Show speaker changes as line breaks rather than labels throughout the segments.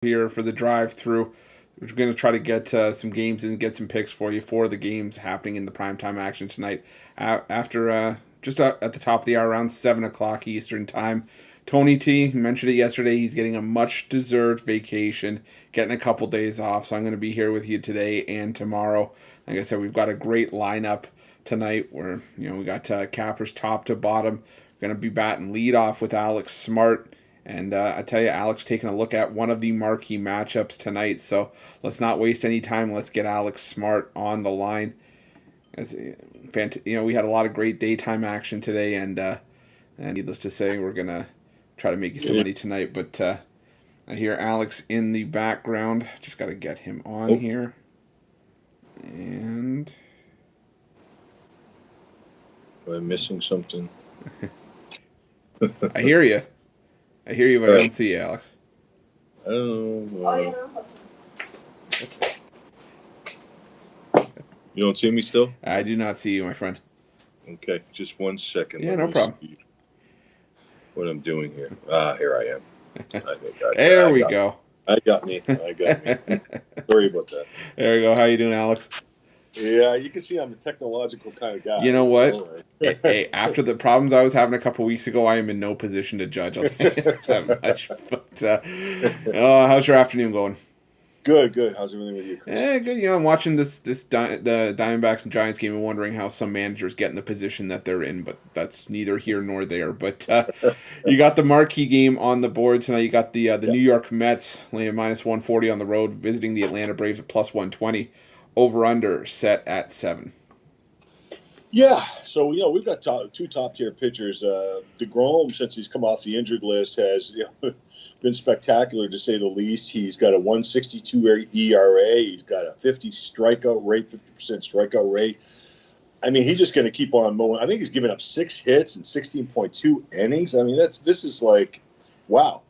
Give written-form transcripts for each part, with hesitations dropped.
here for the drive through. We're going to try to get some games and get some picks for you for the games happening in the primetime action tonight. After just at the top of the hour, around 7 o'clock Eastern time. Tony T mentioned it yesterday. He's getting a much deserved vacation, getting a couple days off. So I'm going to be here with you today and tomorrow. Like I said, we've got a great lineup tonight where we got Cappers top to bottom. We're going to be batting lead off with Alex Smart. And I tell you, Alex taking a look at one of the marquee matchups tonight. So let's not waste any time. Let's get Alex Smart on the line. We had a lot of great daytime action today, and needless to say, we're gonna try to make you some money tonight. But I hear Alex in the background. Just got to get him on here. And
am I missing something?
I hear you. I hear you, but I don't see you, Alex.
I don't know. You don't see me still?
I do not see you, my friend.
Okay, just 1 second.
Yeah, no problem.
What I'm doing here. Here I am.
There we go.
I got me. Sorry about that.
There we go. How you doing, Alex?
Yeah, you can see I'm a technological kind of guy.
You know what? Hey, after the problems I was having a couple weeks ago, I am in no position to judge. I'll tell you that much. But how's your afternoon going?
Good. How's everything with you, Chris?
Good. I'm watching the Diamondbacks and Giants game and wondering how some managers get in the position that they're in, but that's neither here nor there. But you got the marquee game on the board tonight. You got the New York Mets laying minus 140 on the road, visiting the Atlanta Braves at plus 120. Over/under set at 7.
Yeah, so we've got two top-tier pitchers. DeGrom, since he's come off the injured list, has been spectacular to say the least. He's got a 1.62 ERA. He's got a 50% strikeout rate. I mean, he's just going to keep on mowing. I think he's given up 6 hits and 16.2 innings. I mean, this is like, wow.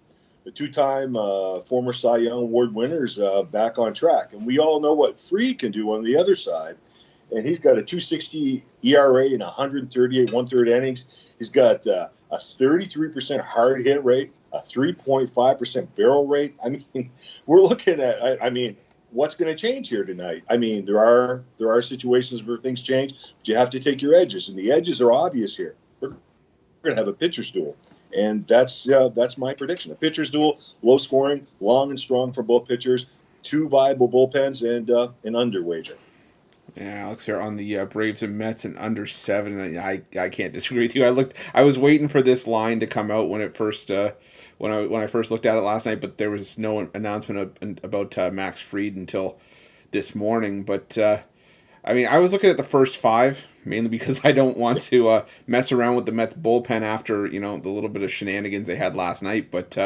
The 2-time former Cy Young Award winners back on track. And we all know what Free can do on the other side. And he's got a 2.60 ERA in 138 one-third innings. He's got a 33% hard hit rate, a 3.5% barrel rate. I mean, we're looking at, what's going to change here tonight? I mean, there are situations where things change, but you have to take your edges. And the edges are obvious here. We're going to have a pitcher's duel. And that's my prediction. A pitcher's duel, low scoring, long and strong for both pitchers, 2 viable bullpens, and an under wager.
Yeah, Alex here on the Braves and Mets and under 7. And I can't disagree with you. I was waiting for this line to come out when it first when I first looked at it last night, but there was no announcement about Max Fried until this morning. But I was looking at the first 5. Mainly because I don't want to mess around with the Mets bullpen after the little bit of shenanigans they had last night. But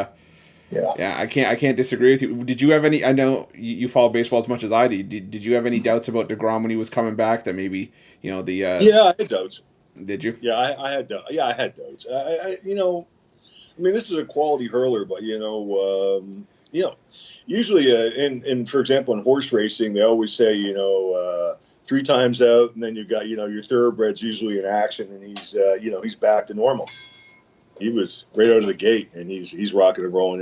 yeah, I can't disagree with you. Did you have any? I know you follow baseball as much as I do. Did you have any doubts about DeGrom when he was coming back? That maybe
Yeah, I had doubts.
Did you?
Yeah, I had doubts. Yeah, I had doubts. This is a quality hurler, but usually in for example in horse racing they always say 3 times out, and then you've got, your thoroughbreds usually in action, and he's back to normal. He was right out of the gate, and he's rocking and rolling,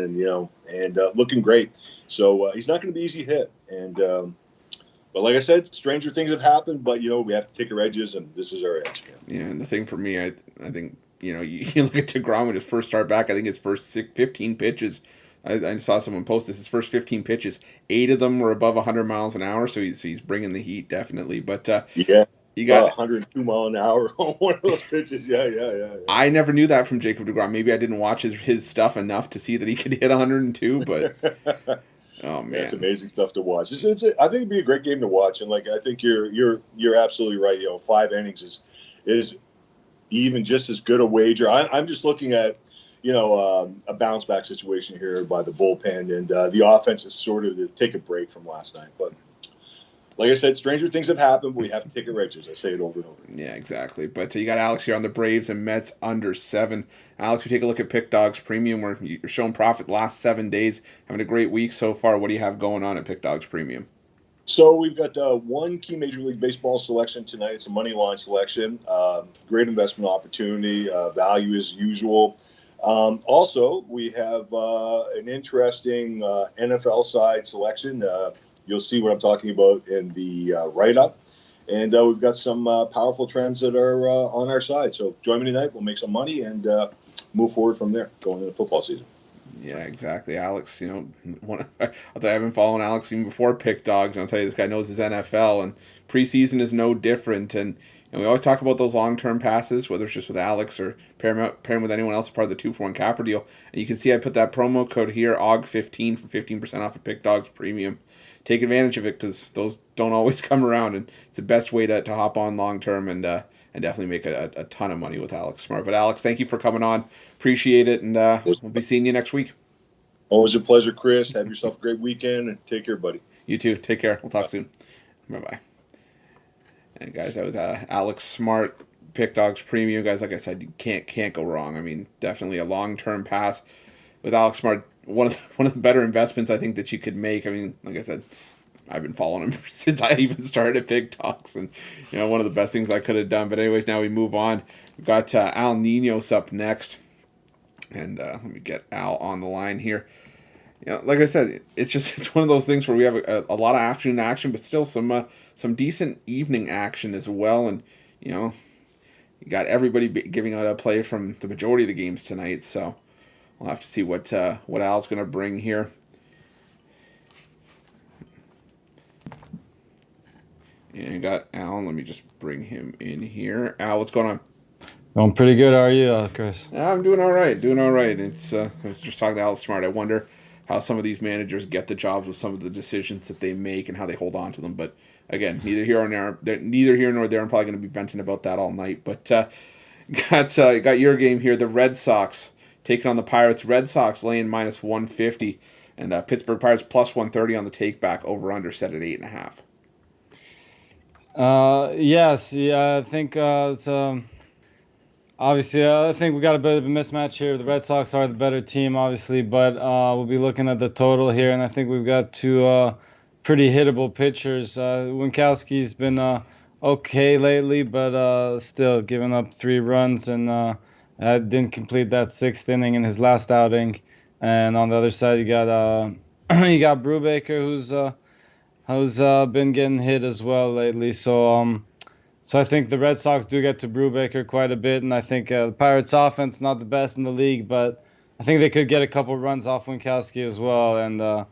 and looking great. So he's not going to be easy to hit. And but like I said, stranger things have happened, but we have to take our edges, and this is our edge.
Yeah, and the thing for me, I think you look at DeGrom when his first start back. I think his first 15 pitches. I saw someone post this. His first 15 pitches, 8 of them were above 100 miles an hour, so he's bringing the heat definitely. But you got
102 mile an hour on one of those pitches. Yeah.
I never knew that from Jacob deGrom. Maybe I didn't watch his stuff enough to see that he could hit 102. But oh man,
it's amazing stuff to watch. I think it'd be a great game to watch, and I think you're absolutely right. 5 innings is even just as good a wager. I'm just looking at. A bounce back situation here by the bullpen, and the offense is sort of to take a break from last night. But like I said, stranger things have happened. We have to take our edges. I say it over and over.
Yeah, exactly. But you got Alex here on the Braves and Mets under 7. Alex, we take a look at Pick Dogs Premium, where you're showing profit the last 7 days, having a great week so far. What do you have going on at Pick Dogs Premium?
So we've got one key Major League Baseball selection tonight. It's a money line selection. Great investment opportunity. Value as usual. Also, we have an interesting NFL side selection. You'll see what I'm talking about in the write-up. And we've got some powerful trends that are on our side. So join me tonight. We'll make some money and move forward from there going into football season.
Yeah, exactly. Alex, I've been following Alex even before Pick Dogs, and I'll tell you, this guy knows his NFL, and preseason is no different. And we always talk about those long-term passes, whether it's just with Alex or pairing with anyone else, part of the 2-for-1 capper deal. And you can see I put that promo code here, AUG15, for 15% off of Pick Dogs Premium. Take advantage of it, because those don't always come around, and it's the best way to hop on long-term and definitely make a ton of money with Alex Smart. But Alex, thank you for coming on. Appreciate it, and we'll be seeing you next week.
Always a pleasure, Chris. Have yourself a great weekend, and take care, buddy.
You too. Take care. We'll talk soon. Bye-bye. And guys, that was Alex Smart, Pick Dogs Premium. Guys, like I said, you can't go wrong. I mean, definitely a long-term pass with Alex Smart. One of the better investments I think that you could make. I mean, like I said, I've been following him since I even started at Pick Dogs, and one of the best things I could have done. But anyways, now we move on. We've got Al Ninos up next, and let me get Al on the line here. Like I said, it's one of those things where we have a lot of afternoon action, but still some decent evening action as well. And you got everybody giving out a play from the majority of the games tonight. So we'll have to see what Al's going to bring here. And I got Al. Let me just bring him in here. Al, what's going on?
Going pretty good. How are you, Chris?
I'm doing all right. It's I was just talking to Al Smart. I wonder how some of these managers get the jobs with some of the decisions that they make and how they hold on to them. But again, neither here nor there. I'm probably going to be venting about that all night. But got your game here. The Red Sox taking on the Pirates. Red Sox laying minus 150, and Pittsburgh Pirates plus 130 on the take back. Over under set at 8.5.
Yes, yeah, I think it's obviously I think we got a bit of a mismatch here. The Red Sox are the better team, obviously, but we'll be looking at the total here, and I think we've got two pretty hittable pitchers. Winkowski's been okay lately, but still giving up 3 runs, and didn't complete that 6th inning in his last outing. And on the other side, you got you got Brubaker, who's been getting hit as well lately. So I think the Red Sox do get to Brubaker quite a bit, and I think the Pirates' offense not the best in the league, but I think they could get a couple runs off Winkowski as well and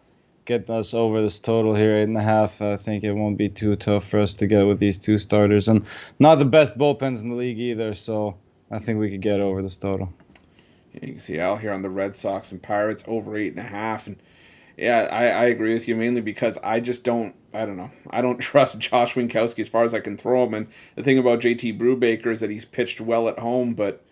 get us over this total here, 8.5. I think it won't be too tough for us to get with these two starters, and not the best bullpens in the league either. So I think we could get over this total.
Yeah, you can see Al here on the Red Sox and Pirates over 8.5, and yeah, I agree with you, mainly because I don't trust Josh Winkowski as far as I can throw him. And the thing about JT Brubaker is that he's pitched well at home, but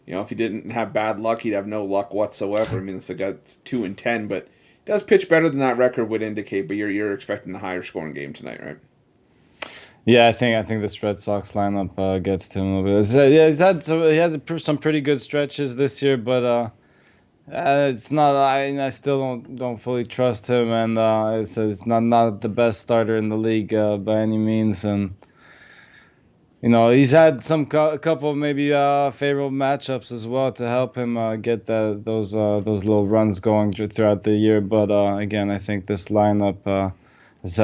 if he didn't have bad luck, he'd have no luck whatsoever. I mean, this guy's 2-10, but he does pitch better than that record would indicate. But you're expecting a higher scoring game tonight, right?
Yeah, I think this Red Sox lineup gets to him a little bit. Yeah, he had some pretty good stretches this year, but it's not. I still don't fully trust him, and it's not the best starter in the league by any means. And he's had a couple of maybe favorable matchups as well to help him get those little runs going throughout the year. But again, I think this lineup is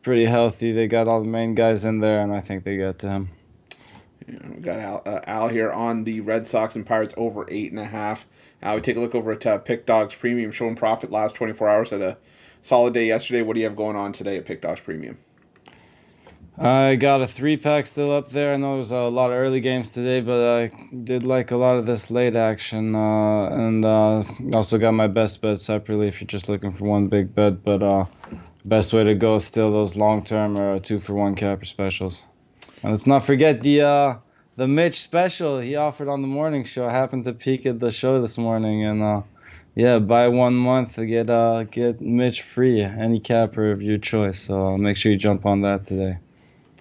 pretty healthy. They got all the main guys in there, and I think they get to him.
Yeah, we got Al here on the Red Sox and Pirates over 8.5. We take a look over at Pick Dogs Premium, showing profit last 24 hours. Had a solid day yesterday. What do you have going on today at Pick Dogs Premium?
I got a 3-pack still up there. I know there's a lot of early games today, but I did like a lot of this late action. And also got my best bet separately if you're just looking for one big bet. But best way to go is still those long-term 2-for-1 capper specials. And let's not forget the Mitch special he offered on the morning show. I happened to peek at the show this morning, and buy 1 month to get Mitch free, any capper of your choice. So make sure you jump on that today.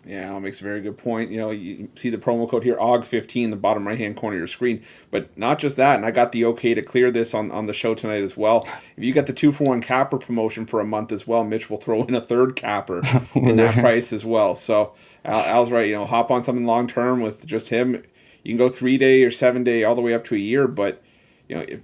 Yeah, Al makes a very good point. You see the promo code here, AUG15, in the bottom right-hand corner of your screen. But not just that, and I got the okay to clear this on the show tonight as well. If you get the 2-for-1 capper promotion for a month as well, Mitch will throw in a third capper in that price as well. So Al's right. Hop on something long-term with just him. You can go 3-day or 7-day all the way up to a year, but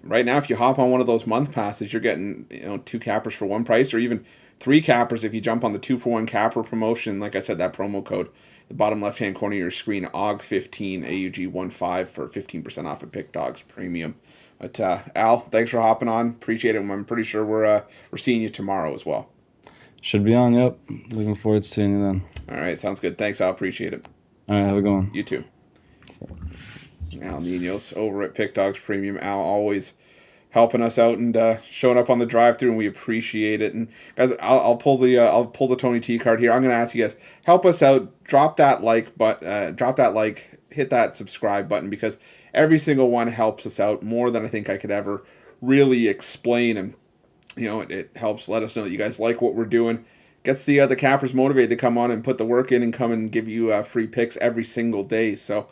right now, if you hop on one of those month passes, you're getting 2 cappers for one price, or even 3 cappers if you jump on the 2-for-1 capper promotion. Like I said, that promo code, the bottom left hand corner of your screen, AUG15 AUG15 for 15% off at Pick Dogs Premium. But Al, thanks for hopping on. Appreciate it. I'm pretty sure we're seeing you tomorrow as well.
Should be on. Yep. Looking forward to seeing you then.
All right, sounds good. Thanks, Al. Appreciate it.
All right, have a good one.
You too. Al Ninos over at Pick Dogs Premium. Al always helping us out and showing up on the drive-through, and we appreciate it. And guys, I'll pull the Tony T card here. I'm going to ask you guys, help us out. Drop that like, hit that subscribe button, because every single one helps us out more than I think I could ever really explain. And it helps let us know that you guys like what we're doing. Gets the cappers motivated to come on and put the work in and come and give you free picks every single day. So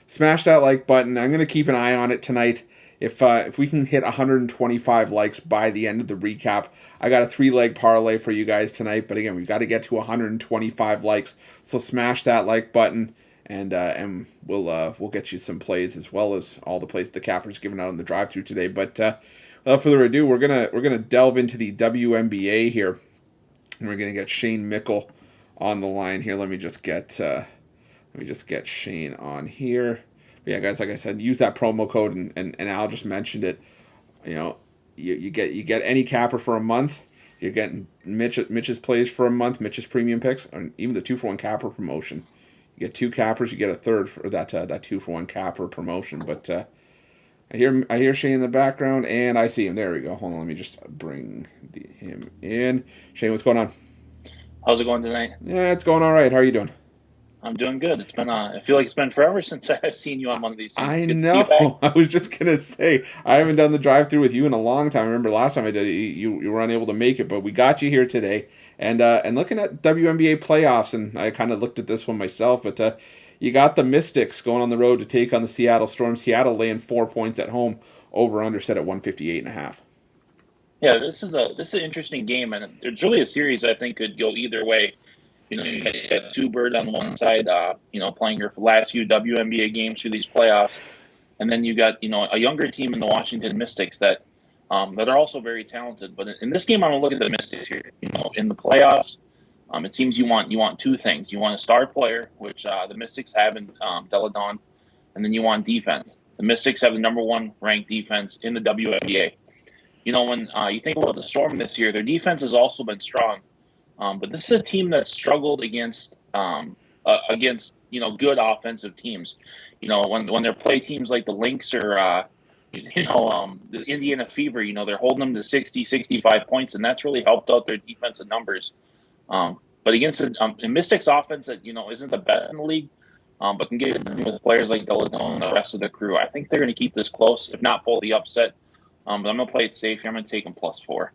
smash that like button. I'm going to keep an eye on it tonight. If we can hit 125 likes by the end of the recap, I got a 3-leg parlay for you guys tonight. But again, we've got to get to 125 likes. So smash that like button, and we'll get you some plays, as well as all the plays the cappers given out on the drive-through today. But without further ado, we're gonna delve into the WNBA here, and we're gonna get Shane Mickle on the line here. Let me just get Shane on here. But yeah, guys, like I said, use that promo code, and Al just mentioned it. You get any capper for a month. You're getting Mitch's plays for a month, Mitch's premium picks, or even the 2-for-1 capper promotion. You get 2 cappers, you get a third for that 2-for-1 capper promotion. But I hear Shane in the background, and I see him. There we go. Hold on, let me just bring him in. Shane, what's going on?
How's it going tonight?
Yeah, it's going all right. How are you doing?
I'm doing good. It's been I feel like it's been forever since I've seen you on one of these things.
I know. I was just gonna say, I haven't done the drive-through with you in a long time. I remember last time I did it, you were unable to make it, but we got you here today. And looking at WNBA playoffs, and I kind of looked at this one myself, but you got the Mystics going on the road to take on the Seattle Storm. Seattle laying 4 points at home, over under set at 158.5.
Yeah, this is an interesting game, and it's really a series I think could go either way. You got Sue Bird on one side, playing her last few WNBA games through these playoffs, and then you got a younger team in the Washington Mystics that are also very talented. But in this game, I'm gonna look at the Mystics here. In the playoffs, it seems you want 2 things. You want a star player, which the Mystics have in Della Dawn, and then you want defense. The Mystics have the number 1 ranked defense in the WNBA. When you think about the Storm this year, their defense has also been strong. But this is a team that struggled against good offensive teams. When they play teams like the Lynx or the Indiana Fever, they're holding them to 60, 65 points, and that's really helped out their defensive numbers. But against the Mystics offense that isn't the best in the league, but can get it done with players like Deladone and the rest of the crew, I think they're going to keep this close, if not pull the upset. But I'm going to play it safe here. I'm going to take them +4.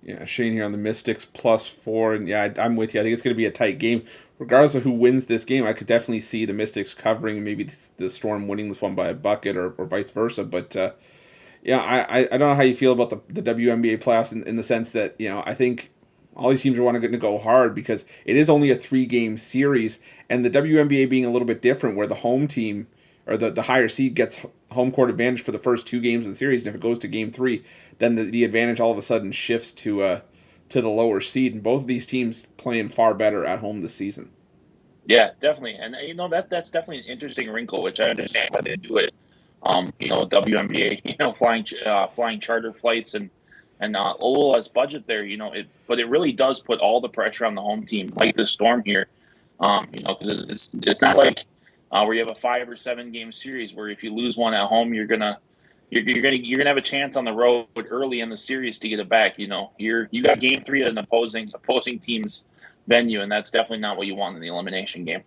Yeah, Shane here on the Mystics +4, and yeah, I'm with you. I think it's going to be a tight game. Regardless of who wins this game, I could definitely see the Mystics covering, maybe the Storm winning this one by a bucket or vice versa. But I don't know how you feel about the WNBA playoffs in the sense that I think all these teams are going to go hard, because it is only a 3-game series, and the WNBA being a little bit different, where the home team or the higher seed gets home court advantage for the first 2 games of the series, and if it goes to game 3, then the advantage all of a sudden shifts to the lower seed, and both of these teams playing far better at home this season.
Yeah, definitely, and that's definitely an interesting wrinkle, which I understand why they do it. WNBA, flying charter flights and a little less budget there, but it really does put all the pressure on the home team, like the Storm here, because it's not like where you have a 5 or 7 game series where if you lose one at home, you're gonna have a chance on the road early in the series to get it back. You got game 3 at an opposing team's venue, and that's definitely not what you want in the elimination game.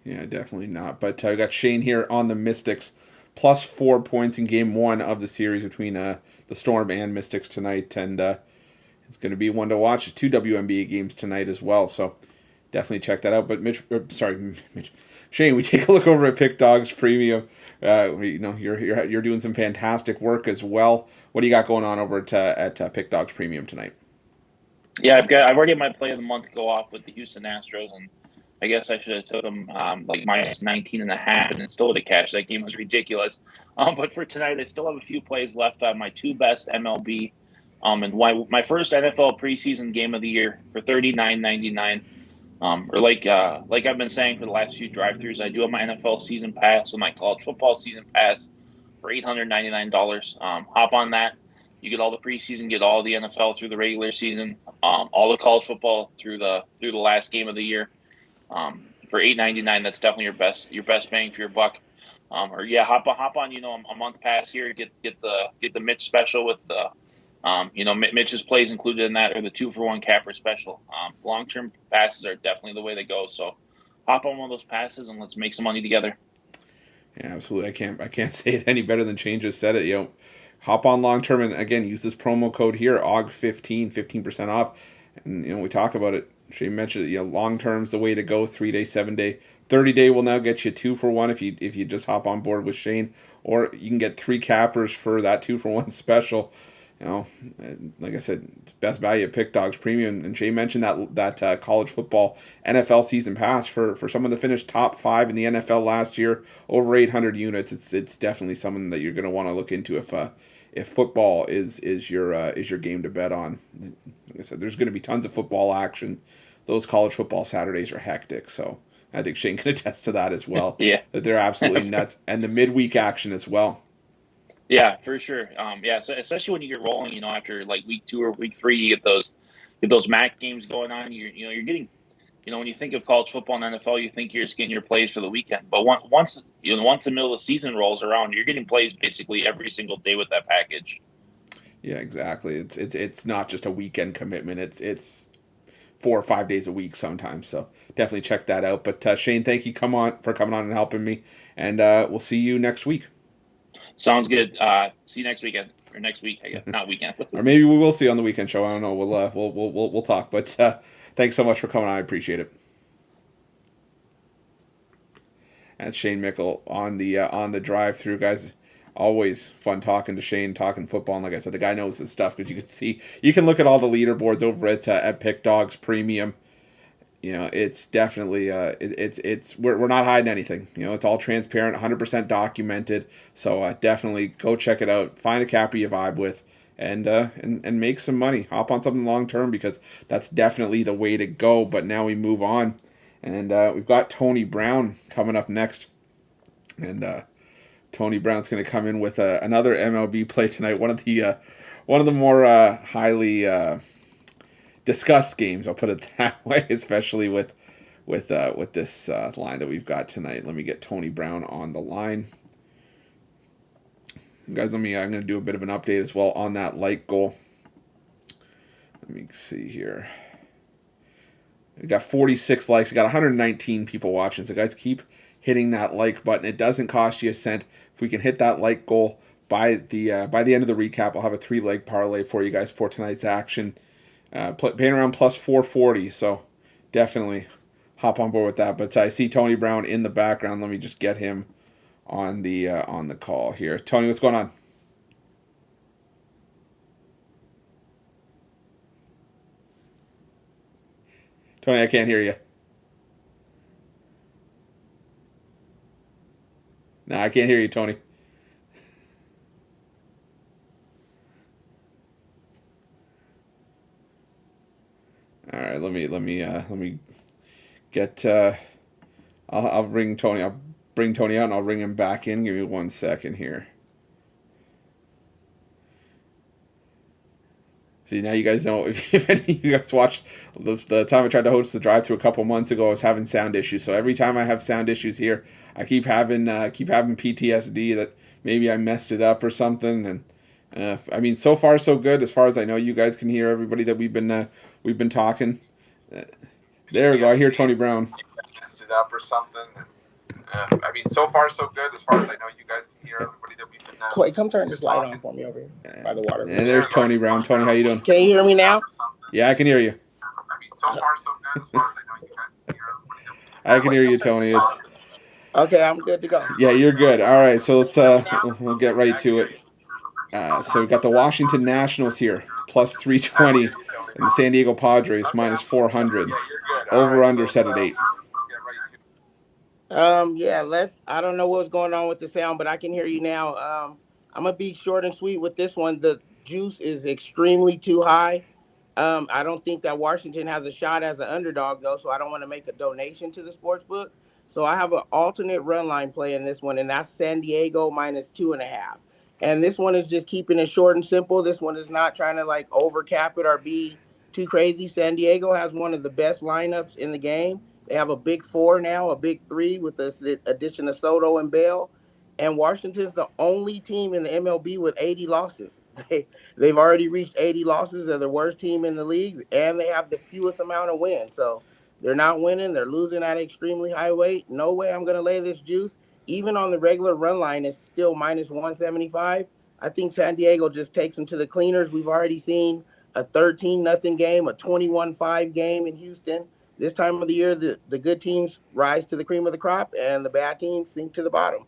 Yeah, definitely not. But I got Shane here on the Mystics +4 points in game 1 of the series between the Storm and Mystics tonight, and it's going to be one to watch. It's 2 WNBA games tonight as well, so definitely check that out. But Shane, we take a look over at Pick Dogs Premium. You're doing some fantastic work as well. What do you got going on over at Pick Dogs Premium tonight?
Yeah, I've already had my play of the month go off with the Houston Astros, and I guess I should have took them like minus 19.5, and then still would have cashed. That game was ridiculous. But for tonight, I still have a few plays left on my two best MLB. And my first NFL preseason game of the year for $39.99. Or like I've been saying for the last few drive-throughs, I do have my NFL season pass with my college football season pass for $899. Hop on that. You get all the preseason, get all the NFL through the regular season, all the college football through the last game of the year. For $8.99, that's definitely your best bang for your buck. Or yeah, hop on. A month pass here. Get the Mitch special with the Mitch's plays included in that, or the 2-for-1 capper special. Long-term passes are definitely the way they go. So hop on one of those passes and let's make some money together.
Yeah, absolutely. I can't say it any better than Shane just said it. Hop on long-term, and again, use this promo code here, OG15, 15% off. And, we talk about it. Shane mentioned it, long-term's the way to go, 3-day, 7-day. 30-day will now get you 2-for-1 if you just hop on board with Shane, or you can get 3 cappers for that 2-for-1 special. Like I said, it's best value at Pick Dogs Premium. And Shane mentioned that college football NFL season pass for someone that finished top 5 in the NFL last year, over 800 units. It's definitely something that you're going to want to look into if football is your game to bet on. Like I said, there's going to be tons of football action. Those college football Saturdays are hectic, so I think Shane can attest to that as well.
Yeah,
that they're absolutely nuts, and the midweek action as well.
Yeah, for sure. So especially when you get rolling, after like week 2 or week 3, you get those MAC games going on. You're getting, when you think of college football and NFL, you think you're just getting your plays for the weekend. But once the middle of the season rolls around, you're getting plays basically every single day with that package.
Yeah, exactly. It's not just a weekend commitment. It's 4 or 5 days a week sometimes. So definitely check that out. But Shane, thank you for coming on and helping me. And we'll see you next week.
Sounds good. See you next weekend or next week, I guess, not weekend.
Or maybe we will see you on the weekend show. I don't know. We'll talk. But thanks so much for coming on. I appreciate it. That's Shane Mickle on the drive-through, guys. Always fun talking to Shane, talking football, and like I said, the guy knows his stuff because you can look at all the leaderboards over at Pick Dogs Premium. It's definitely we're not hiding anything. It's all transparent, 100% documented. So definitely go check it out. Find a capper you vibe with, and make some money. Hop on something long term because that's definitely the way to go. But now we move on, and we've got Tony Brown coming up next, and Tony Brown's going to come in with another MLB play tonight. One of the more highly discussed games, I'll put it that way, especially with this line that we've got tonight. Let me get Tony Brown on the line. Guys, I'm going to do a bit of an update as well on that like goal. Let me see here. We got 46 likes. We got 119 people watching. So guys, keep hitting that like button. It doesn't cost you a cent. If we can hit that like goal by the end of the recap, I'll have a 3-leg parlay for you guys for tonight's action. Paying around plus 440, so definitely hop on board with that. But I see Tony Brown in the background. Let me just get him on the call here. Tony, what's going on? Tony, I can't hear you. No, I can't hear you, Tony. All right, let me get. I'll bring Tony. I'll bring Tony out and I'll bring him back in. Give me 1 second here. See, now you guys know if any of you guys watched the time I tried to host the drive-thru a couple months ago, I was having sound issues. So every time I have sound issues here, I keep having PTSD that maybe I messed it up or something. And I mean, so far so good. As far as I know, you guys can hear everybody that we've been talking. There we go. I hear Tony Brown.
Messed it up or something. I mean, so far so good. As far as I know, you guys can hear everybody that we've been.
Wait, come turn this light on for me over here by the water.
And there's Tony Brown. Tony, how you doing?
Can you hear me now?
Yeah, I can hear you.
I mean, so far so good. As far as I know, you guys can hear everybody that we've been.
I can hear you, Tony. It's
okay. I'm good to go.
yeah, you're good. All right, so let's we'll get right to it. So we've got the Washington Nationals here, plus 320, and the San Diego Padres minus 400. Over under set at 8.
Yeah, I don't know what's going on with the sound, but I can hear you now. I'm gonna be short and sweet with this one. The juice is extremely too high. I don't think that Washington has a shot as an underdog though, so I don't want to make a donation to the sports book. So I have an alternate run line play in this one, and that's San Diego minus 2.5. And this one is just keeping it short and simple. This one is not trying to like overcap it or be too crazy. San Diego has one of the best lineups in the game. They have a big four now, a big three with the addition of Soto and Bell. And Washington's the only team in the MLB with 80 losses. They've already reached 80 losses. They're the worst team in the league, and they have the fewest amount of wins. So they're not winning. They're losing at an extremely high weight. No way I'm going to lay this juice. Even on the regular run line, it's still minus 175. I think San Diego just takes them to the cleaners. We've already seen a 13-0 game, a 21-5 game in Houston. This time of the year, the good teams rise to the cream of the crop, and the bad teams sink to the bottom.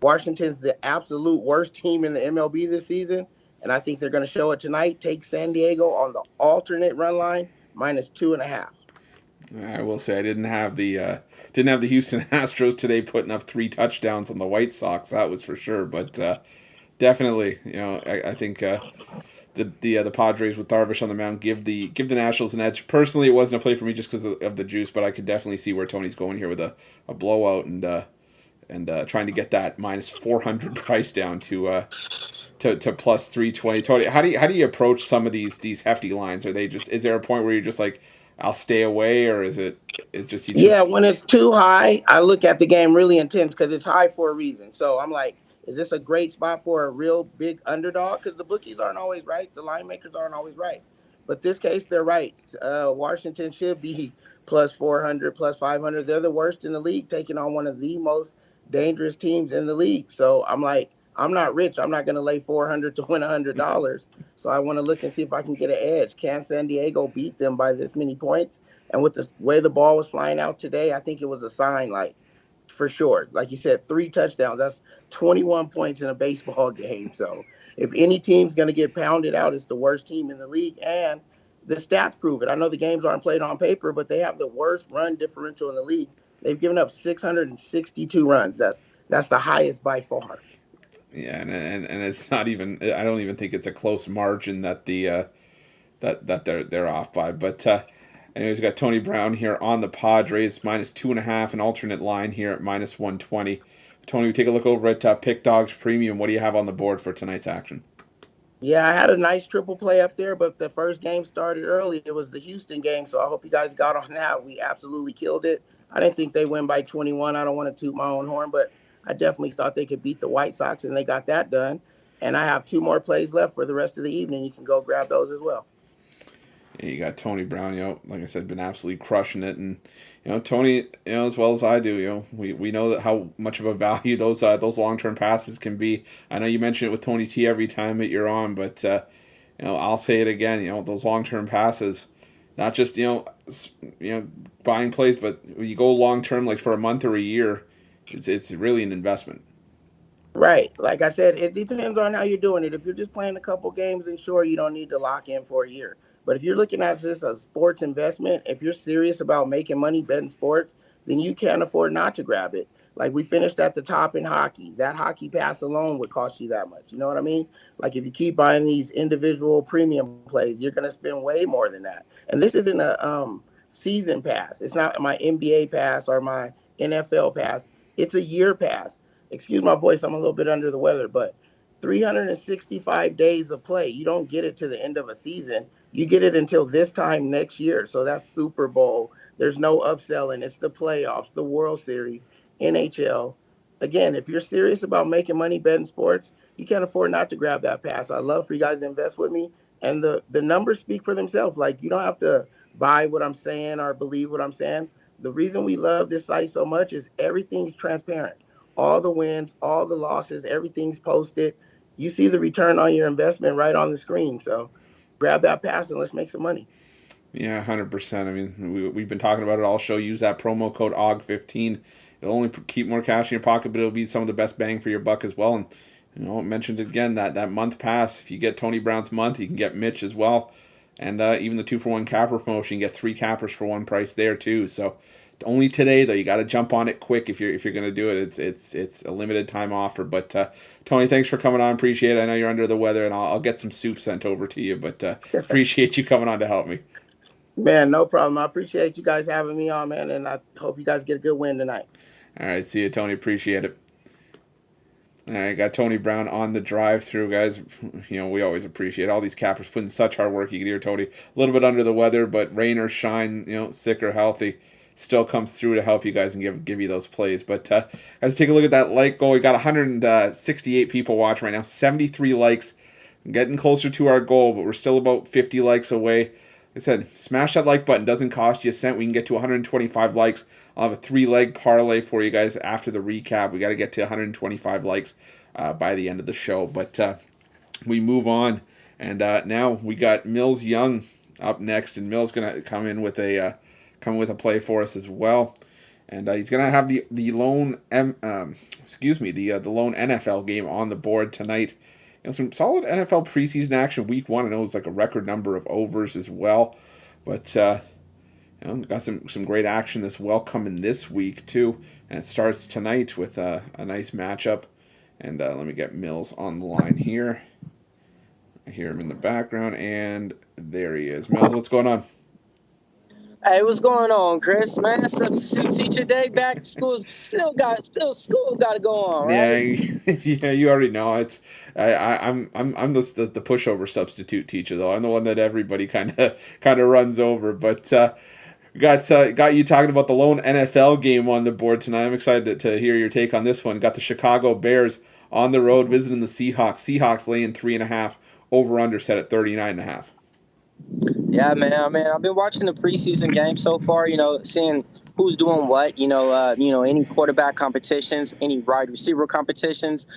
Washington's the absolute worst team in the MLB this season, and I think they're going to show it tonight. Take San Diego on the alternate run line minus 2.5.
I will say I didn't have the Houston Astros today putting up 3 touchdowns on the White Sox. That was for sure, but definitely, I think the Padres with Darvish on the mound give the Nationals an edge. Personally, it wasn't a play for me just because of the juice, but I could definitely see where Tony's going here with a blowout and trying to get that minus 400 price down to plus 320. Tony, how do you approach some of these hefty lines? Are they just, is there a point where you're just like, I'll stay away, or is it just you just
Yeah, when it's too high, I look at the game really intense because it's high for a reason. So I'm like, is this a great spot for a real big underdog? Because the bookies aren't always right, the line makers aren't always right. But this case, they're right. Washington should be plus 400, plus 500. They're the worst in the league, taking on one of the most dangerous teams in the league. So I'm like, I'm not rich. I'm not going to lay 400 to win $100. So I want to look and see if I can get an edge. Can San Diego beat them by this many points? And with the way the ball was flying out today, I think it was a sign, like, for sure. Like you said, 3 touchdowns. That's 21 points in a baseball game. So if any team's going to get pounded out, it's the worst team in the league. And the stats prove it. I know the games aren't played on paper, but they have the worst run differential in the league. They've given up 662 runs. That's the highest by far.
yeah, and it's not even, I don't even think it's a close margin that that they're off by. But anyways, we got Tony Brown here on the Padres minus 2.5, an alternate line here at minus 120. Tony, we take a look over at Pick Dogs Premium. What do you have on the board for tonight's action?
Yeah, I had a nice triple play up there, but the first game started early. It was the Houston game, so I hope you guys got on that. We absolutely killed it. I didn't think they win by 21. I don't want to toot my own horn, but I definitely thought they could beat the White Sox, and they got that done. And I have two more plays left for the rest of the evening. You can go grab those as well.
Yeah, you got Tony Brown, like I said, been absolutely crushing it, and Tony, as well as I do, we know that how much of a value those long term passes can be. I know you mention it with Tony T every time that you're on, but I'll say it again. Those long term passes, not just buying plays, but when you go long term, like for a month or a year, it's really an investment.
Right. Like I said, it depends on how you're doing it. If you're just playing a couple games, then sure, you don't need to lock in for a year. But if you're looking at this as a sports investment, if you're serious about making money betting sports, then you can't afford not to grab it. Like we finished at the top in hockey. That hockey pass alone would cost you that much. You know what I mean? Like if you keep buying these individual premium plays, you're going to spend way more than that. And this isn't a season pass. It's not my NBA pass or my NFL pass. It's a year pass. Excuse my voice, I'm a little bit under the weather, but 365 days of play. You don't get it to the end of a season. You get it until this time next year. So that's Super Bowl. There's no upselling. It's the playoffs, the World Series, NHL. Again, if you're serious about making money betting sports, you can't afford not to grab that pass. I love for you guys to invest with me. And the numbers speak for themselves. Like you don't have to buy what I'm saying or believe what I'm saying. The reason we love this site so much is everything's transparent. All the wins, all the losses, everything's posted. You see the return on your investment right on the screen. So grab that pass and let's make some money.
Yeah, 100%. I mean, we've been talking about it all show. Use that promo code OG15. It'll only keep more cash in your pocket, but it'll be some of the best bang for your buck as well. And I mentioned it again, that month pass. If you get Tony Brown's month, you can get Mitch as well, and even the 2-for-1 capper promotion. You get 3 cappers for one price there too. So only today though. You got to jump on it quick if you're going to do it. It's a limited time offer. But Tony, thanks for coming on. Appreciate it. I know you're under the weather, and I'll get some soup sent over to you. But appreciate you coming on to help me.
Man, no problem. I appreciate you guys having me on, man, and I hope you guys get a good win tonight.
All right, see you, Tony. Appreciate it. All right, got Tony Brown on the drive-through, guys. We always appreciate all these cappers putting such hard work. You can hear Tony a little bit under the weather, but rain or shine, sick or healthy, still comes through to help you guys and give you those plays. But guys, take a look at that like goal. We got 168 people watching right now, 73 likes. Getting closer to our goal, but we're still about 50 likes away. Like I said, smash that like button. Doesn't cost you a cent. We can get to 125 likes. I'll have a 3-leg parlay for you guys after the recap. We got to get to 125 likes by the end of the show. But we move on, and now we got Millz Young up next, and Mill's gonna come with a play for us as well. And he's gonna have the lone the lone NFL game on the board tonight. Some solid NFL preseason action week 1. I know it's like a record number of overs as well, but got some great action as well coming this week too. And it starts tonight with a nice matchup. And let me get Millz on the line here. I hear him in the background, and there he is. Millz, what's going on?
Hey, what's going on, Chris? Man, substitute teacher day back to school. Still school got to go on, right?
Yeah, you already know it. I'm the pushover substitute teacher though. I'm the one that everybody kind of runs over. But got you talking about the lone NFL game on the board tonight. I'm excited to hear your take on this one. Got the Chicago Bears on the road visiting the Seahawks. Seahawks laying 3.5. Over under set at 39.5.
Yeah, man. I've been watching the preseason game so far. Seeing who's doing what. Any quarterback competitions, any wide receiver competitions,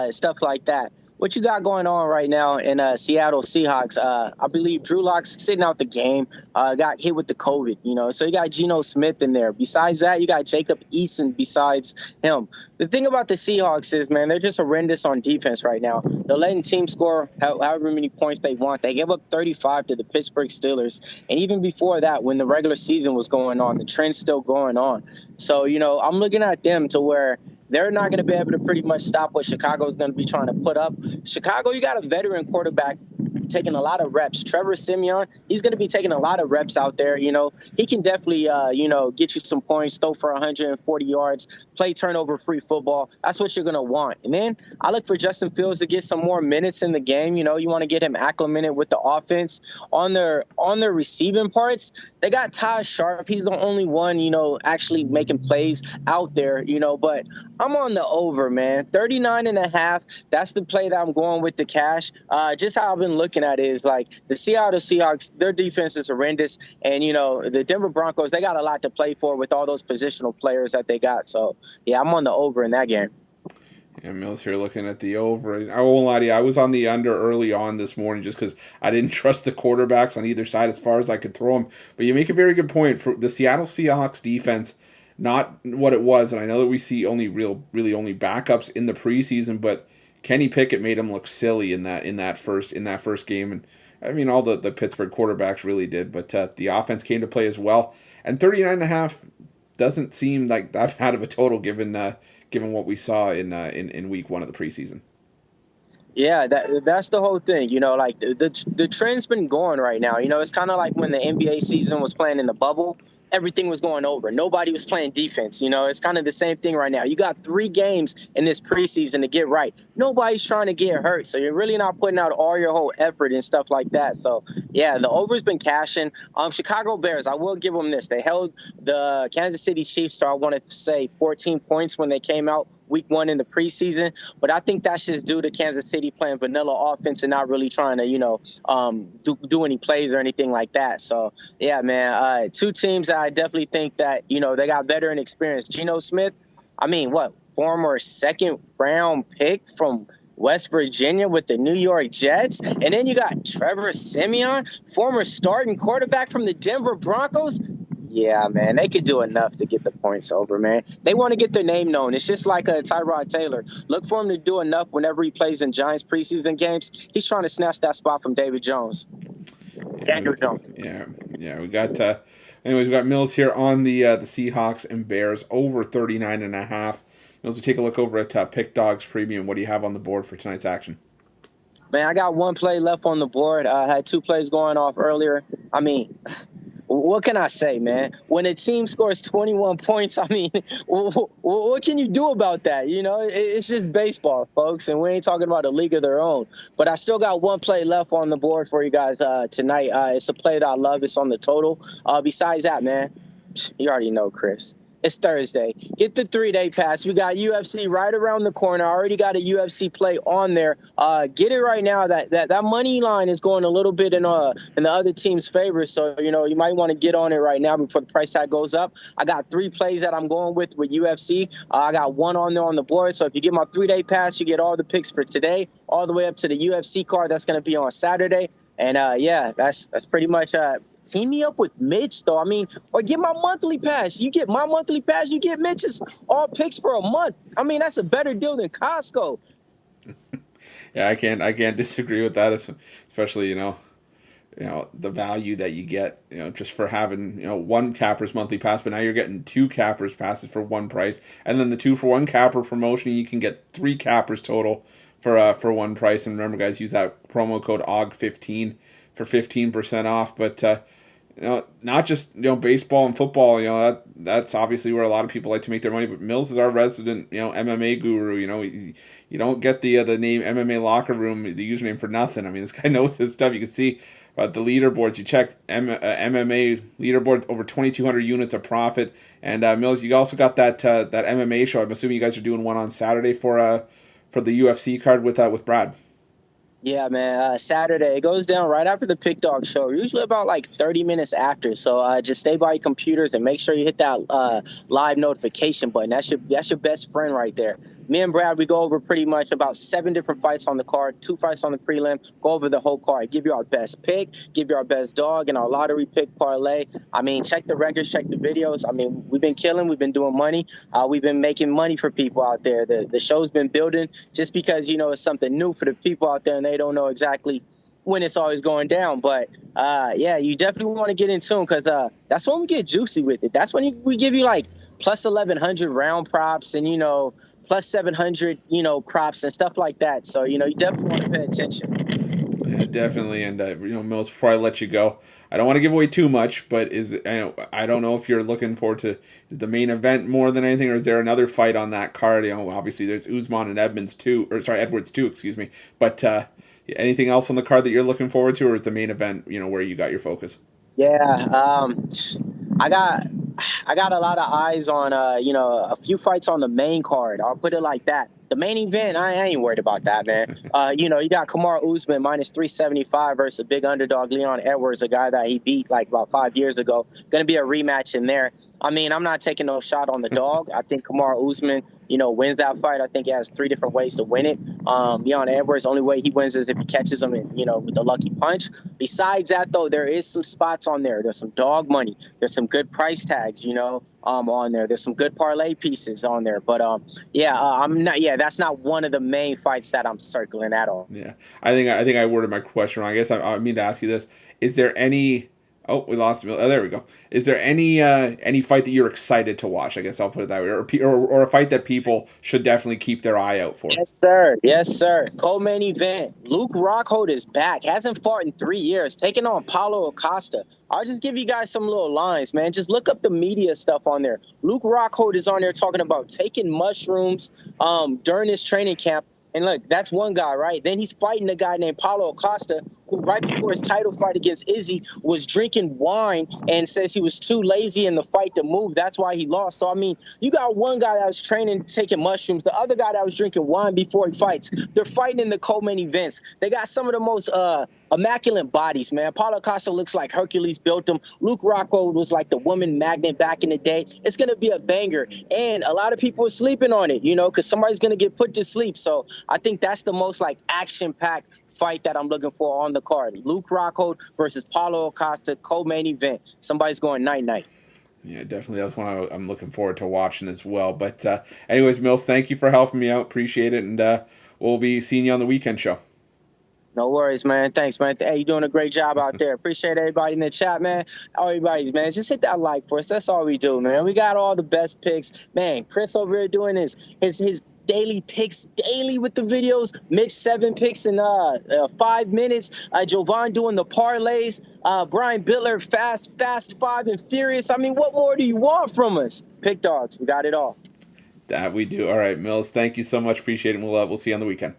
stuff like that. What you got going on right now in Seattle Seahawks? I believe Drew Lock's sitting out the game. Got hit with the COVID. So you got Geno Smith in there. Besides that, you got Jacob Eason besides him. The thing about the Seahawks is, man, they're just horrendous on defense right now. They're letting teams score however many points they want. They gave up 35 to the Pittsburgh Steelers. And even before that, when the regular season was going on, the trend's still going on. So, I'm looking at them to where they're not going to be able to pretty much stop what Chicago's going to be trying to put up. Chicago, you got a veteran quarterback taking a lot of reps. Trevor Siemian, he's going to be taking a lot of reps out there. He can definitely, get you some points, throw for 140 yards, play turnover-free football. That's what you're going to want. And then I look for Justin Fields to get some more minutes in the game. You want to get him acclimated with the offense. On their receiving parts, they got Taj Sharp. He's the only one, actually making plays out there, but I'm on the over, man. 39.5. That's the play that I'm going with the cash. Just how I've been looking at it is like the Seattle Seahawks, their defense is horrendous. And, the Denver Broncos, they got a lot to play for with all those positional players that they got. So, yeah, I'm on the over in that game.
Yeah, Millz here looking at the over. I won't lie to you, I was on the under early on this morning just because I didn't trust the quarterbacks on either side as far as I could throw them. But you make a very good point. For the Seattle Seahawks defense, not what it was, and I know that we see really only backups in the preseason, but Kenny Pickett made him look silly in that first game, and I mean all the Pittsburgh quarterbacks really did, but the offense came to play as well. And 39.5 doesn't seem like that bad of a total given what we saw in week 1 of the preseason.
Yeah, that's the whole thing. Like the trend's been going right now. It's kind of like when the NBA season was playing in the bubble. Everything was going over. Nobody was playing defense. It's kind of the same thing right now. You got 3 games in this preseason to get right. Nobody's trying to get hurt, so you're really not putting out all your whole effort and stuff like that. So, yeah, the over's been cashing. Chicago Bears, I will give them this. They held the Kansas City Chiefs to, I want to say, 14 points when they came out week 1 in the preseason. But I think that's just due to Kansas City playing vanilla offense and not really trying to, do any plays or anything like that. So, yeah, man, 2 teams that I definitely think that, they got veteran experience. Geno Smith, former 2nd round pick from West Virginia with the New York Jets. And then you got Trevor Siemian, former starting quarterback from the Denver Broncos. Yeah, man, they could do enough to get the points over, man. They want to get their name known. It's just like Tyrod Taylor. Look for him to do enough whenever he plays in Giants preseason games. He's trying to snatch that spot from David Jones. Daniel Jones.
Yeah. We got. Anyways, we got Millz here on the Seahawks and Bears over 39.5. Millz, we take a look over at Pick Dogs Premium. What do you have on the board for tonight's action?
Man, I got one play left on the board. I had 2 plays going off earlier. I mean, what can I say, man? When a team scores 21 points, I mean, what can you do about that? You know, it's just baseball, folks, and we ain't talking about a league of their own. But I still got one play left on the board for you guys tonight. It's a play that I love. It's on the total. Besides that, man, you already know, Chris. It's Thursday. Get the 3-day pass. We got UFC right around the corner. I already got a UFC play on there. Get it right now. That money line is going a little bit in the other team's favor. So, you know, you might want to get on it right now before the price tag goes up. I got 3 plays that I'm going with UFC. I got 1 on there on the board. So if you get my 3-day pass, you get all the picks for today, all the way up to the UFC card. That's going to be on Saturday. And, that's pretty much team me up with Mitch, though. I mean, or get my monthly pass. You get my monthly pass, you get Mitch's all picks for a month. I mean, that's a better deal than Costco.
Yeah, I can't disagree with that, especially, you know, the value that you get, you know, just for having, you know, 1 Cappers monthly pass, but now you're getting 2 Cappers passes for 1 price. And then the 2-for-1 Capper promotion, you can get 3 Cappers total for 1 price. And remember, guys, use that promo code OG15 for 15% off. But you know, not just, you know, baseball and football, you know, that's obviously where a lot of people like to make their money, but Millz is our resident, you know, MMA guru. You know, you don't get the name MMA Locker Room, the username, for nothing. I mean, this guy knows his stuff. You can see the leaderboards. You check MMA leaderboard, over 2,200 units of profit. And Millz, you also got that MMA show. I'm assuming you guys are doing one on Saturday for the UFC card with Brad.
Yeah, man. Saturday, it goes down right after the Pick Dog show, usually about like 30 minutes after. So just stay by your computers and make sure you hit that live notification button. That's your best friend right there. Me and Brad, we go over pretty much about 7 different fights on the card, 2 fights on the prelim, go over the whole card, give you our best pick, give you our best dog, and our lottery pick parlay. I mean, check the records, check the videos. I mean, we've been killing, we've been doing money. We've been making money for people out there. The show's been building just because, you know, it's something new for the people out there, and they don't know exactly when it's always going down. But yeah, you definitely want to get in tune, because that's when we get juicy with it. That's when we give you like plus 1,100 round props and, you know, plus 700, you know, props and stuff like that. So, you know, you definitely want to pay attention.
Yeah, definitely. And you know, Millz, before I let you go, I don't want to give away too much, but I don't know if you're looking forward to the main event more than anything, or is there another fight on that card? You know, obviously there's Usman and Edwards too, excuse me. But anything else on the card that you're looking forward to, or is the main event, you know, where you got your focus?
Yeah, I got a lot of eyes on you know, a few fights on the main card. I'll put it like that. The main event, I ain't worried about that, man. You know, you got Kamaru Usman minus 375 versus a big underdog Leon Edwards, a guy that he beat like about 5 years ago. Going to be a rematch in there. I mean, I'm not taking no shot on the dog. I think Kamaru Usman, you know, wins that fight. I think he has 3 different ways to win it. Leon Edwards, the only way he wins is if he catches him, and, you know, with a lucky punch. Besides that, though, there is some spots on there. There's some dog money. There's some good price tags, you know, on there. There's some good parlay pieces on there. But that's not one of the main fights that I'm circling at all.
Yeah, I think I worded my question wrong. I guess I mean to ask you this: is there any? Oh, we lost him. Oh, there we go. Is there any fight that you're excited to watch? I guess I'll put it that way, or a fight that people should definitely keep their eye out for.
Yes, sir. Yes, sir. Co-main event. Luke Rockhold is back. Hasn't fought in 3 years. Taking on Paulo Acosta. I'll just give you guys some little lines, man. Just look up the media stuff on there. Luke Rockhold is on there talking about taking mushrooms during his training camp. And look, that's one guy, right? Then he's fighting a guy named Paulo Acosta, who right before his title fight against Izzy was drinking wine and says he was too lazy in the fight to move. That's why he lost. So, I mean, you got one guy that was training, taking mushrooms, the other guy that was drinking wine before he fights. They're fighting in the co-main events. They got some of the most immaculate bodies, man. Paulo Acosta looks like Hercules built him. Luke Rockhold was like the woman magnet back in the day. It's going to be a banger. And a lot of people are sleeping on it, you know, because somebody's going to get put to sleep. So I think that's the most like action-packed fight that I'm looking for on the card. Luke Rockhold versus Paulo Acosta, co-main event. Somebody's going night-night.
Yeah, definitely. That's one I'm looking forward to watching as well. But anyways, Millz, thank you for helping me out. Appreciate it. And we'll be seeing you on the weekend show.
No worries, man. Thanks, man. Hey, you're doing a great job out there. Appreciate everybody in the chat, man. Everybody's, man. Just hit that like for us. That's all we do, man. We got all the best picks. Man, Chris over here doing his daily picks daily with the videos. Mixed 7 picks in 5 minutes. Jovan doing the parlays. Brian Bittler, fast 5 and furious. I mean, what more do you want from us? Pick dogs. We got it all.
That we do. All right, Millz, thank you so much. Appreciate it. We'll see you on the weekend.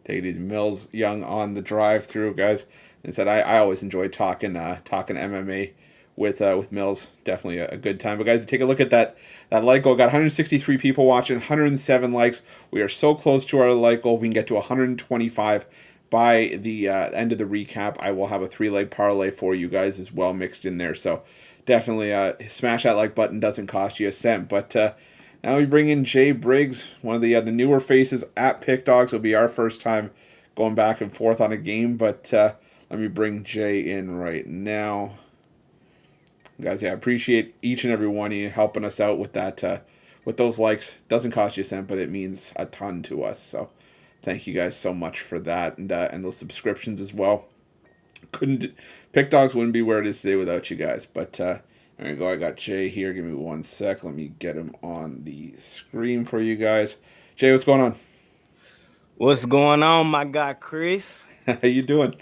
Take it easy. Millz Young on the drive through, guys. And said I always enjoy talking MMA with Millz. Definitely a good time. But guys, take a look at that like goal. Got 163 people watching, 107 likes. We are so close to our like goal. We can get to 125 by the end of the recap. I will have a 3-leg parlay for you guys as well mixed in there. So definitely smash that like button. Doesn't cost you a cent. But now we bring in Jay Briggs, one of the newer faces at Pick Dogs. It'll be our first time going back and forth on a game, but let me bring Jay in right now. Guys, I appreciate each and every one of you helping us out with that, with those likes. Doesn't cost you a cent, but it means a ton to us. So thank you guys so much for that, and those subscriptions as well. Pick Dogs wouldn't be where it is today without you guys, but there we go. I got Jay here. Give me 1 sec. Let me get him on the screen for you guys. Jay, what's going on?
What's going on, my guy Chris?
How you doing?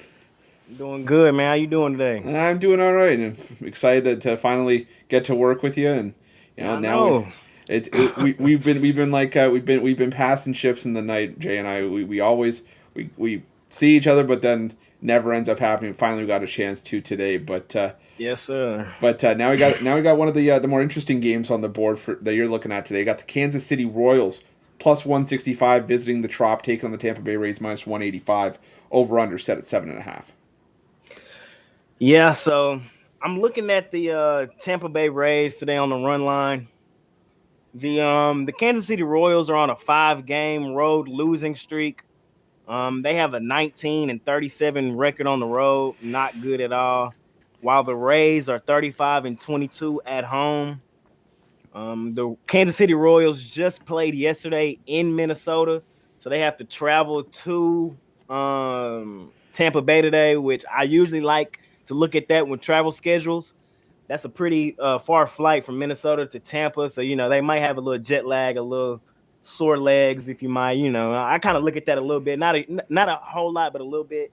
Doing good, man. How you doing today?
I'm doing all right, and I'm excited to finally get to work with you. And we've been passing ships in the night. Jay and I, we always see each other, but then never ends up happening. Finally, we got a chance to today, but.
Yes, sir.
But now we got one of the more interesting games on the board that you're looking at today. You got the Kansas City Royals plus 165 visiting the Trop, taking on the Tampa Bay Rays minus 185. Over under set at 7.5.
Yeah, so I'm looking at the Tampa Bay Rays today on the run line. The Kansas City Royals are on a 5-game road losing streak. They have a 19-37 record on the road, not good at all. While the Rays are 35-22 at home. The Kansas City Royals just played yesterday in Minnesota, so they have to travel to Tampa Bay today, which I usually like to look at that with travel schedules. That's a pretty far flight from Minnesota to Tampa, so they might have a little jet lag, a little sore legs, if you might. I kind of look at that a little bit, not a whole lot, but a little bit.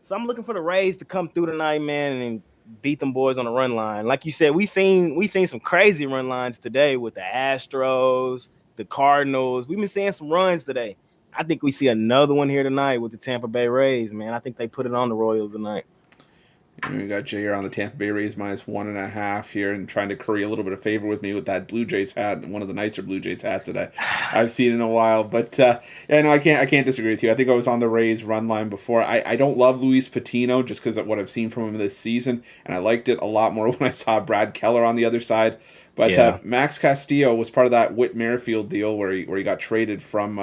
So I'm looking for the Rays to come through tonight, man, and beat them boys on the run line. Like you said, we seen some crazy run lines today with the Astros, the Cardinals. We've been seeing some runs today. I think we see another one here tonight with the Tampa Bay Rays, man. I think they put it on the Royals tonight.
And we got Jay here on the Tampa Bay Rays minus 1.5 here, and trying to curry a little bit of favor with me with that Blue Jays hat, one of the nicer Blue Jays hats that I've seen in a while. But I can't disagree with you. I think I was on the Rays run line before. I don't love Luis Patino just because of what I've seen from him this season, and I liked it a lot more when I saw Brad Keller on the other side. But Max Castillo was part of that Whit Merrifield deal where he got traded from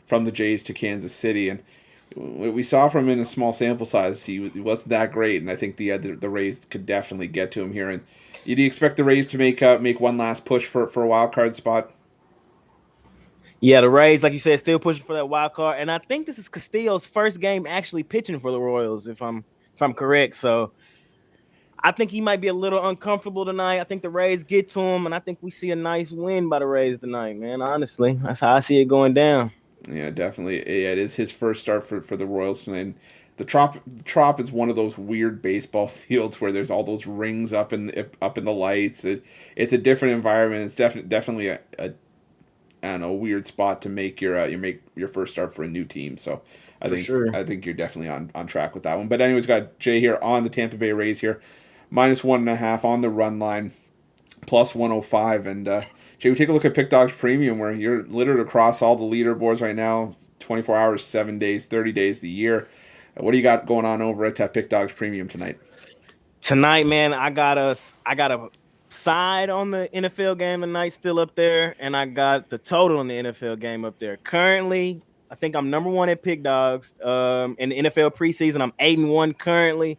the Jays to Kansas City, and what we saw from him in a small sample size, he wasn't that great, and I think the Rays could definitely get to him here. And do you expect the Rays to make one last push for a wild card spot?
Yeah, the Rays, like you said, still pushing for that wild card, and I think this is Castillo's first game actually pitching for the Royals, if I'm correct. So I think he might be a little uncomfortable tonight. I think the Rays get to him, and I think we see a nice win by the Rays tonight, man. Honestly, that's how I see it going down.
Yeah, definitely. Yeah, it is his first start for the Royals tonight. And the Trop is one of those weird baseball fields where there's all those rings up in the lights. It's a different environment. It's definitely a I don't know, weird spot to make your first start for a new team. So I think you're definitely on track with that one. But anyways, got Jay here on the Tampa Bay Rays here, minus 1.5 on the run line, plus 105. And Jay, we take a look at Pick Dogs Premium, where you're littered across all the leaderboards right now, 24 hours, 7 days, 30 days a year. What do you got going on over at Pick Dogs Premium tonight?
Tonight, man, I got a side on the NFL game tonight still up there, and I got the total on the NFL game up there. Currently, I think I'm number 1 at Pick Dogs. In the NFL preseason, I'm 8-1 currently.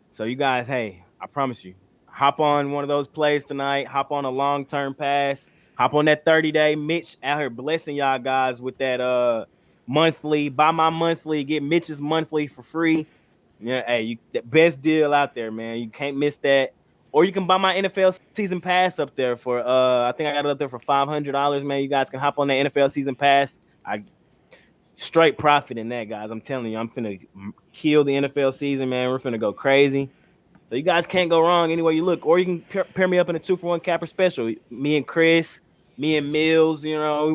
So you guys, hey, I promise you, hop on one of those plays tonight. Hop on a long-term pass. Hop on that 30-day. Mitch out here blessing y'all guys with that monthly. Buy my monthly, get Mitch's monthly for free. Yeah, hey, the best deal out there, man. You can't miss that. Or you can buy my NFL season pass up there for I think I got it up there for $500, man. You guys can hop on the NFL season pass. I straight profit in that, guys. I'm telling you, I'm finna kill the NFL season, man. We're finna go crazy. So you guys can't go wrong anywhere you look. Or you can pair me up in a 2-for-1 capper special. Me and Chris, me and Millz,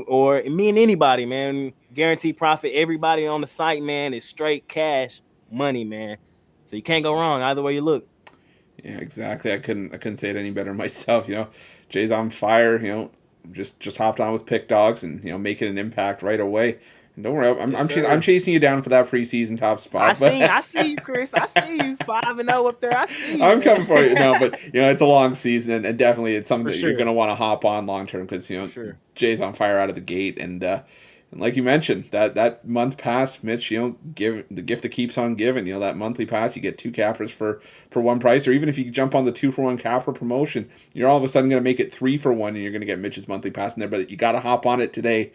or me and anybody, man. Guaranteed profit. Everybody on the site, man, is straight cash money, man. So you can't go wrong either way you look.
Yeah, exactly. I couldn't say it any better myself. Jay's on fire. Just hopped on with Pick Dogs and making an impact right away. And don't worry, I'm chasing you down for that preseason top spot.
I see you, Chris. I see you 5-0 up there. I see you.
I'm coming for you. No, but it's a long season, and definitely it's something that
sure.
you're going to want to hop on long term because
sure.
Jay's on fire out of the gate, and like you mentioned, that month pass, Mitch, give the gift that keeps on giving. That monthly pass, you get 2 cappers for one price, or even if you jump on the 2-for-1 capper promotion, you're all of a sudden going to make it 3-for-1, and you're going to get Mitch's monthly pass in there. But you got to hop on it today.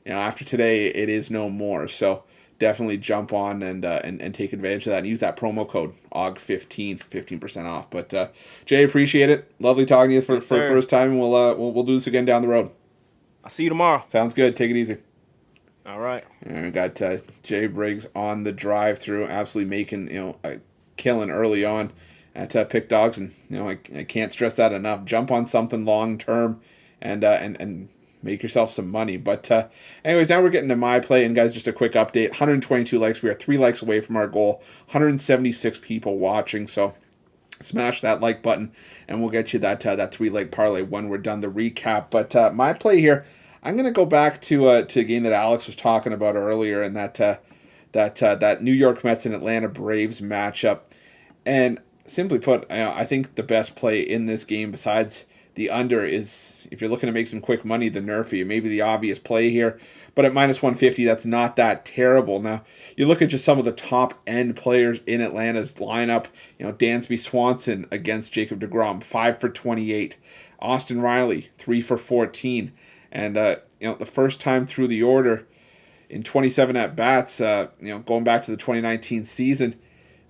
After today, it is no more. So definitely jump on and take advantage of that and use that promo code OG15 for 15% off. But Jay, appreciate it. Lovely talking to you for the first time. We'll do this again down the road.
I'll see you tomorrow.
Sounds good. Take it easy.
All right.
And we got Jay Briggs on the drive-through, absolutely making a killing early on at Pick Dogs, and I can't stress that enough. Jump on something long term, and make yourself some money. But anyways, now we're getting to my play, and guys, just a quick update: 122 likes. We are 3 likes away from our goal. 176 people watching. So smash that like button, and we'll get you that 3-leg parlay when we're done the recap. But my play here, I'm going to go back to a game that Alex was talking about earlier, and that New York Mets and Atlanta Braves matchup. And simply put, I think the best play in this game besides the under is, if you're looking to make some quick money, the Nerfy. Maybe the obvious play here. But at minus 150, that's not that terrible. Now, you look at just some of the top-end players in Atlanta's lineup. Dansby Swanson against Jacob deGrom, 5 for 28. Austin Riley, 3 for 14. And, the first time through the order in 27 at-bats, going back to the 2019 season,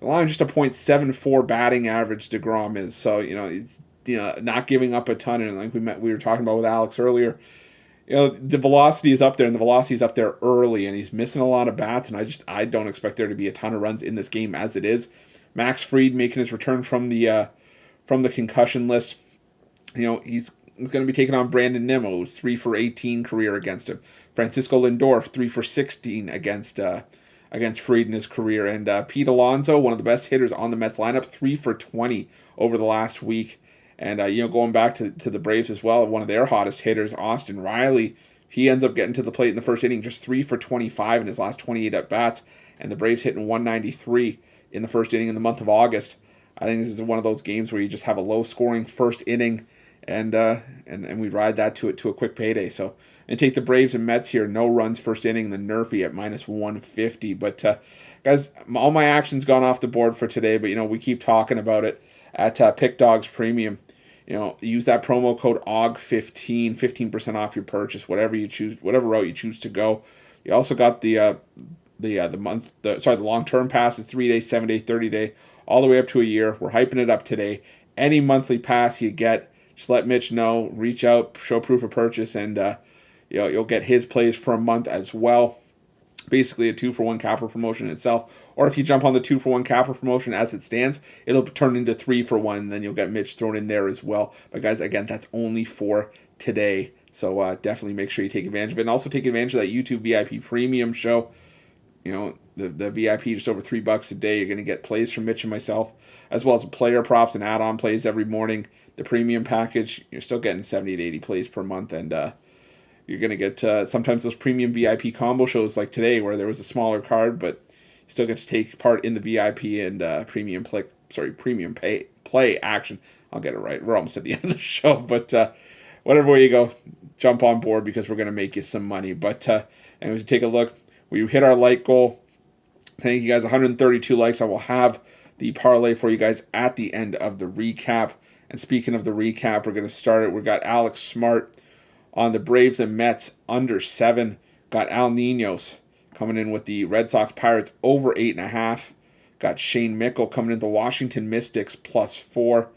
the line just a .74 batting average deGrom is. So, it's, not giving up a ton. And like we were talking about with Alex earlier, the velocity is up there, and the velocity is up there early, and he's missing a lot of bats, and I don't expect there to be a ton of runs in this game as it is. Max Fried making his return from the concussion list. He's going to be taking on Brandon Nimmo, who's 3 for 18 career against him. Francisco Lindor, 3 for 16 against Fried in his career. And Pete Alonso, one of the best hitters on the Mets lineup, 3 for 20 over the last week. And, going back to the Braves as well, one of their hottest hitters, Austin Riley, he ends up getting to the plate in the first inning, just 3 for 25 in his last 28 at-bats. And the Braves hitting 193 in the first inning in the month of August. I think this is one of those games where you just have a low-scoring first inning, and we ride that to a quick payday. So, and take the Braves and Mets here, no runs first inning, the Nerfy at minus 150. But guys, all my action's gone off the board for today, but we keep talking about it at Pick Dogs Premium. Use that promo code OG15, 15% off your purchase, whatever you choose, whatever route you choose to go. You also got the long-term passes, 3-day, 7-day, 30-day, all the way up to a year. We're hyping it up today. Any monthly pass you get, just let Mitch know, reach out, show proof of purchase, and you'll get his plays for a month as well. Basically a 2-for-1 capper promotion itself. Or if you jump on the 2-for-1 capper promotion as it stands, it'll turn into 3-for-1, and then you'll get Mitch thrown in there as well. But guys, again, that's only for today. So definitely make sure you take advantage of it. And also take advantage of that YouTube VIP premium show. The VIP just over $3 a day. You're going to get plays from Mitch and myself, as well as player props and add-on plays every morning. The premium package, you're still getting 70 to 80 plays per month, and you're going to get sometimes those premium VIP combo shows like today where there was a smaller card, but you still get to take part in the VIP and premium play action. I'll get it right. We're almost at the end of the show, but whatever way you go, jump on board because we're going to make you some money. But anyways, take a look. We hit our like goal. Thank you guys. 132 likes. I will have the parlay for you guys at the end of the recap. And speaking of the recap, we're going to start it. We've got Alex Smart on the Braves and Mets under 7. Got Al Ninos coming in with the Red Sox Pirates over 8.5. Got Shane Mickle coming in the Washington Mystics +4.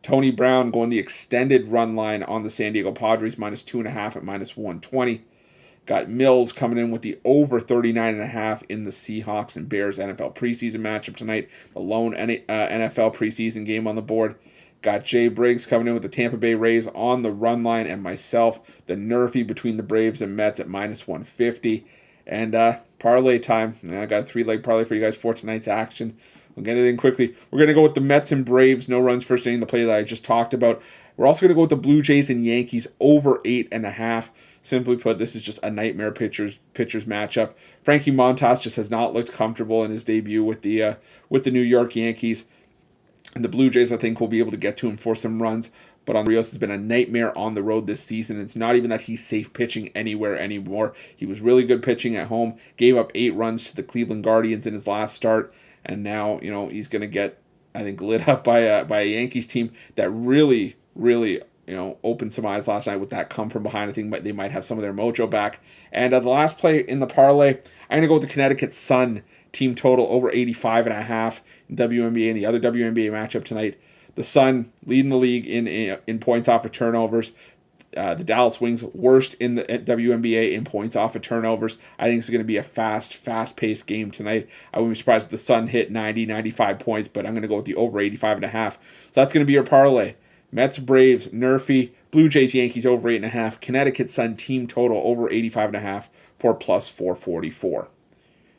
Tony Brown going the extended run line on the San Diego Padres -2.5 at -120. Got Millz coming in with the over 39.5 in the Seahawks and Bears NFL preseason matchup tonight. The lone NFL preseason game on the board. Got Jay Briggs coming in with the Tampa Bay Rays on the run line, and myself, the Nerfy between the Braves and Mets at -150. And parlay time. I got a 3-leg parlay for you guys for tonight's action. We'll get it in quickly. We're going to go with the Mets and Braves. No runs first inning, the play that I just talked about. We're also going to go with the Blue Jays and Yankees over 8.5. Simply put, this is just a nightmare pitchers matchup. Frankie Montas just has not looked comfortable in his debut with the New York Yankees. And the Blue Jays, I think, will be able to get to him for some runs. But Rios has been a nightmare on the road this season. It's not even that he's safe pitching anywhere anymore. He was really good pitching at home. Gave up 8 runs to the Cleveland Guardians in his last start. And now, he's going to get, I think, lit up by a Yankees team that really, really, opened some eyes last night with that come from behind. I think they might have some of their mojo back. And the last play in the parlay, I'm going to go with the Connecticut Sun team total over 85.5 in WNBA and the other WNBA matchup tonight. The Sun leading the league in points off of turnovers. The Dallas Wings worst in the WNBA in points off of turnovers. I think it's going to be a fast-paced game tonight. I wouldn't be surprised if the Sun hit 90, 95 points, but I'm going to go with the over 85.5. So that's going to be your parlay. Mets, Braves, Nerfy, Blue Jays, Yankees over 8.5. Connecticut Sun team total over 85.5 for +444.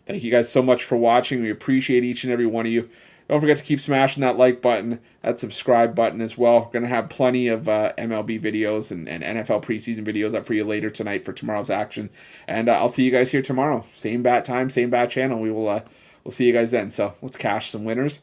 Thank you guys so much for watching. We appreciate each and every one of you. Don't forget to keep smashing that like button, that subscribe button as well. We're going to have plenty of MLB videos and NFL preseason videos up for you later tonight for tomorrow's action. And I'll see you guys here tomorrow. Same bat time, same bat channel. We'll see you guys then. So let's cash some winners